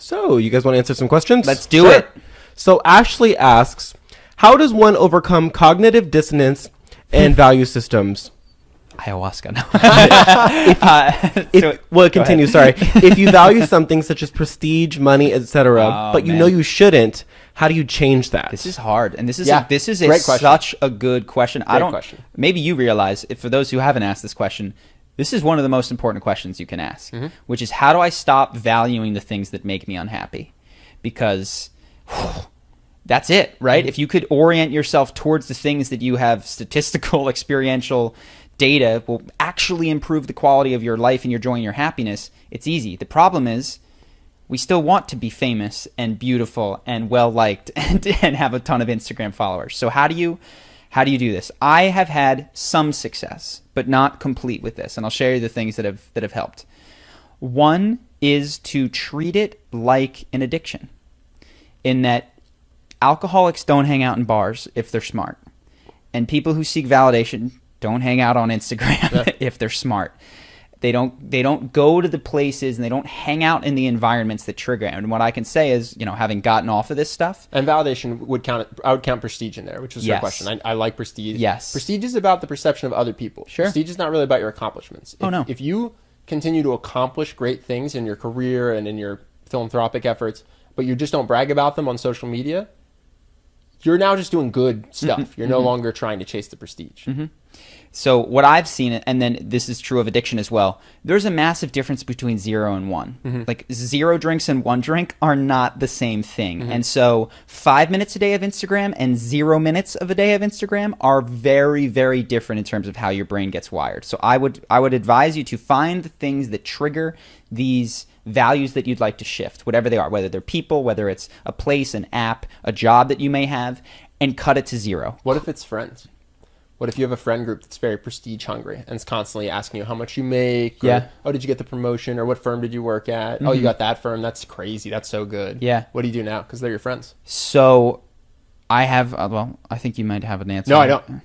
So, you guys want to answer some questions? Let's do it. So, Ashley asks, how does one overcome cognitive dissonance and value systems? Ayahuasca. No. Well, continue. Sorry. If you value something such as prestige, money, etc., but you know you shouldn't, how do you change that? This is hard, and this is such a good question. Maybe you realize, if for those who haven't asked this question, this is one of the most important questions you can ask, which is, how do I stop valuing the things that make me unhappy? Because that's it, right? If you could orient yourself towards the things that you have statistical, experiential data will actually improve the quality of your life and your joy and your happiness, it's easy. The problem is, we still want to be famous and beautiful and well-liked and have a ton of Instagram followers. So how do you do this? I have had some success, but not complete with this. And I'll share you the things that have helped. One is to treat it like an addiction, in that alcoholics don't hang out in bars if they're smart. And people who seek validation don't hang out on Instagram if they're smart. They don't go to the places, and they don't hang out in the environments that trigger it. And what I can say is, having gotten off of this stuff. And validation would count. I would count prestige in there, which was your question. I like prestige. Yes. Prestige is about the perception of other people. Sure. Prestige is not really about your accomplishments. No. If you continue to accomplish great things in your career and in your philanthropic efforts, but you just don't brag about them on social media, you're now just doing good stuff. You're no longer trying to chase the prestige. So what I've seen, and then this is true of addiction as well, there's a massive difference between 0 and 1. Like 0 drinks and 1 drink are not the same thing. And so 5 minutes a day of Instagram and 0 minutes of a day of Instagram are very, very different in terms of how your brain gets wired. So I would advise you to find the things that trigger these values that you'd like to shift, whatever they are, whether they're people, whether it's a place, an app, a job that you may have, and cut it to 0. What if it's friends? What if you have a friend group that's very prestige hungry and is constantly asking you how much you make? Or, oh, did you get the promotion? Or what firm did you work at? Oh, you got that firm. That's crazy. That's so good. Yeah. What do you do now? Because they're your friends. So I have, I think you might have an answer. No, I don't.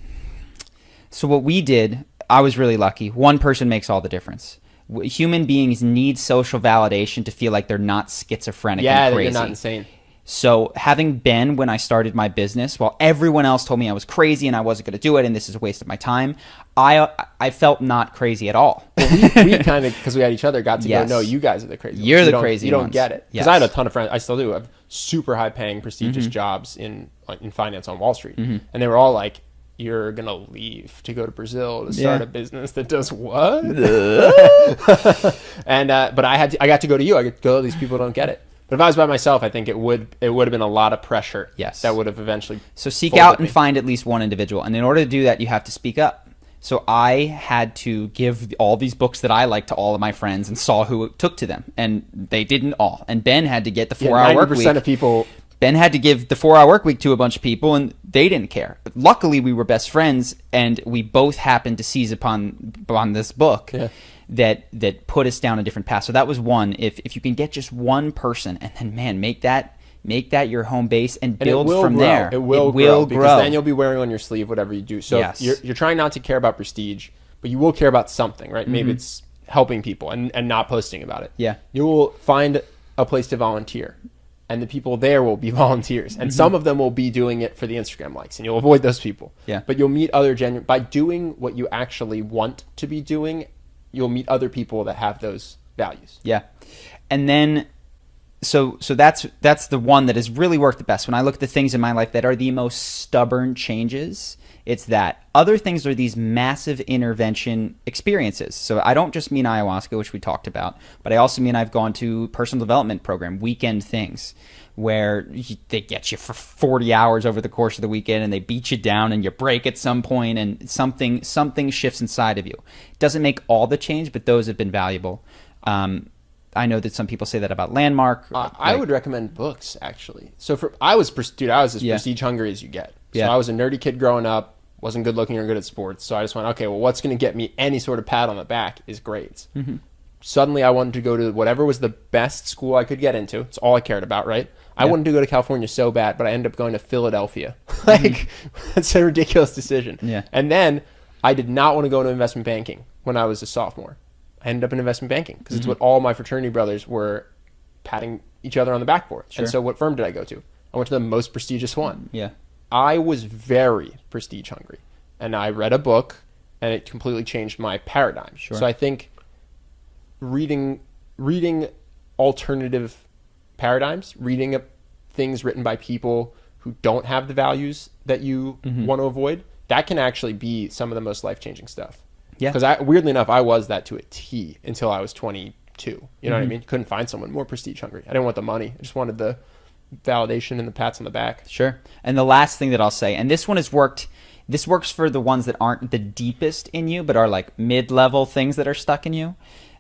So what we did, I was really lucky. One person makes all the difference. Human beings need social validation to feel like they're not schizophrenic and crazy. Yeah, you're not insane. So having been, when I started my business, while everyone else told me I was crazy and I wasn't going to do it and this is a waste of my time, I felt not crazy at all. Well, we kind of, because we had each other, got to go, no, you guys are the crazy ones. You're the crazy ones. You don't get it. Because I had a ton of friends, I still do, have super high paying, prestigious jobs in finance on Wall Street. And they were all like, you're going to leave to go to Brazil to start a business that does what? And but I got to go to you. I got to go, these people don't get it. But if I was by myself, I think it would have been a lot of pressure. Yes. That would have eventually. So seek out and find at least one individual. And in order to do that, you have to speak up. So I had to give all these books that I liked to all of my friends and saw who it took to them. And they didn't all. And Ben had to get the 4-hour work week. 90% of people. Ben had to give the 4-hour work week to a bunch of people, and they didn't care. But luckily, we were best friends, and we both happened to seize upon this book. Yeah. That put us down a different path. So that was one. If you can get just one person, and then man, make that your home base and build from there. It will grow because then you'll be wearing on your sleeve whatever you do. So you're trying not to care about prestige, but you will care about something, right? Maybe it's helping people and not posting about it. Yeah. You will find a place to volunteer, and the people there will be volunteers, and some of them will be doing it for the Instagram likes, and you'll avoid those people. Yeah. But you'll meet other genuine by doing what you actually want to be doing. You'll meet other people that have those values. Yeah. And then so that's the one that has really worked the best. When I look at the things in my life that are the most stubborn changes, it's that. Other things are these massive intervention experiences. So I don't just mean ayahuasca, which we talked about, but I also mean I've gone to personal development program, weekend things, where they get you for 40 hours over the course of the weekend and they beat you down and you break at some point and something shifts inside of you. It doesn't make all the change, but those have been valuable. I know that some people say that about Landmark. I would recommend books, actually. So I was as prestige hungry as you get. So I was a nerdy kid growing up, wasn't good looking or good at sports. So I just went, okay, well, what's going to get me any sort of pat on the back is grades. Suddenly I wanted to go to whatever was the best school I could get into. It's all I cared about, right? I wanted to go to California so bad, but I ended up going to Philadelphia. That's a ridiculous decision. Yeah. And then I did not want to go into investment banking when I was a sophomore. I ended up in investment banking because it's what all my fraternity brothers were patting each other on the back for it. Sure. And so what firm did I go to? I went to the most prestigious one. Yeah. I was very prestige hungry, and I read a book, and it completely changed my paradigm. Sure. So I think reading alternative paradigms, reading things written by people who don't have the values that you want to avoid, that can actually be some of the most life-changing stuff. Yeah. Because weirdly enough, I was that to a T until I was 22. You know what I mean? Couldn't find someone more prestige hungry. I didn't want the money. I just wanted the validation and the pats on the back. Sure. And the last thing that I'll say, and this one has worked, this works for the ones that aren't the deepest in you, but are like mid-level things that are stuck in you,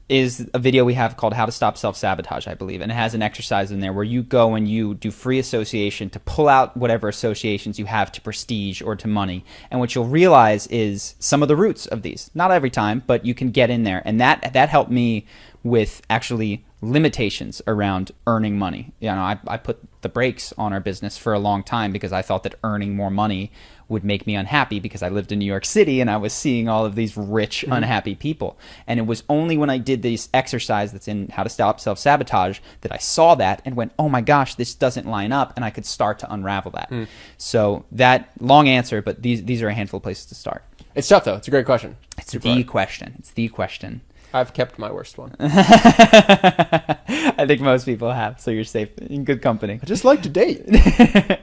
is a video we have called How to Stop Self-Sabotage, I believe. And it has an exercise in there where you go and you do free association to pull out whatever associations you have to prestige or to money. And what you'll realize is some of the roots of these. Not every time, but you can get in there. And that helped me with actually limitations around earning money. You know, I put the brakes on our business for a long time because I thought that earning more money would make me unhappy because I lived in New York City and I was seeing all of these rich, unhappy people. And it was only when I did this exercise that's in How to Stop Self-Sabotage that I saw that and went, oh my gosh, this doesn't line up, and I could start to unravel that. So that long answer, but these are a handful of places to start. It's tough though. It's a great question. It's the question. It's the question. I've kept my worst one. I think most people have, so you're safe in good company. I just like to date.